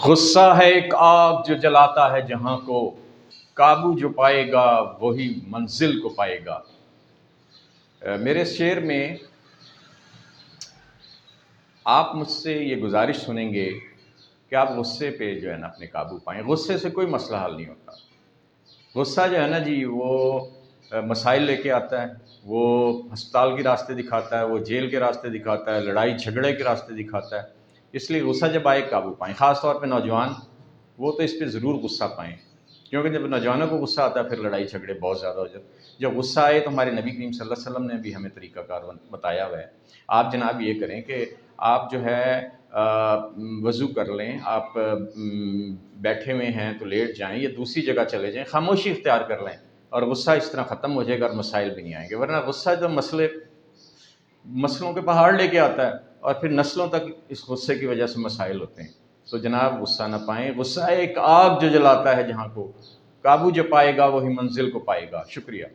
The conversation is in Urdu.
غصہ ہے ایک آگ جو جلاتا ہے جہاں کو، قابو جو پائے گا وہی منزل کو پائے گا۔ میرے شعر میں آپ مجھ سے یہ گزارش سنیں گے کہ آپ غصے پہ جو ہے نا اپنے قابو پائیں۔ غصے سے کوئی مسئلہ حل نہیں ہوتا۔ غصہ جو ہے نا جی وہ مسائل لے کے آتا ہے، وہ ہسپتال کے راستے دکھاتا ہے، وہ جیل کے راستے دکھاتا ہے، لڑائی جھگڑے کے راستے دکھاتا ہے۔ اس لیے غصہ جب آئے قابو پائیں، خاص طور پہ نوجوان، وہ تو اس پہ ضرور غصہ پائیں، کیونکہ جب نوجوانوں کو غصہ آتا ہے پھر لڑائی جھگڑے بہت زیادہ ہو جاتے ہیں۔ جب غصہ آئے تو ہمارے نبی کریم صلی اللہ علیہ وسلم نے بھی ہمیں طریقہ کار بتایا ہوا ہے۔ آپ جناب یہ کریں کہ آپ جو ہے وضو کر لیں، آپ بیٹھے ہوئے ہیں تو لیٹ جائیں یا دوسری جگہ چلے جائیں، خاموشی اختیار کر لیں، اور غصہ اس طرح ختم ہو جائے گا اور مسائل بھی نہیں آئیں گے۔ ورنہ غصہ جو مسئلوں کے پہاڑ لے کے آتا ہے اور پھر نسلوں تک اس غصے کی وجہ سے مسائل ہوتے ہیں۔ تو جناب غصہ نہ پائیں۔ غصہ ایک آگ جو جلاتا ہے جہاں کو، قابو جو پائے گا وہی منزل کو پائے گا۔ شکریہ۔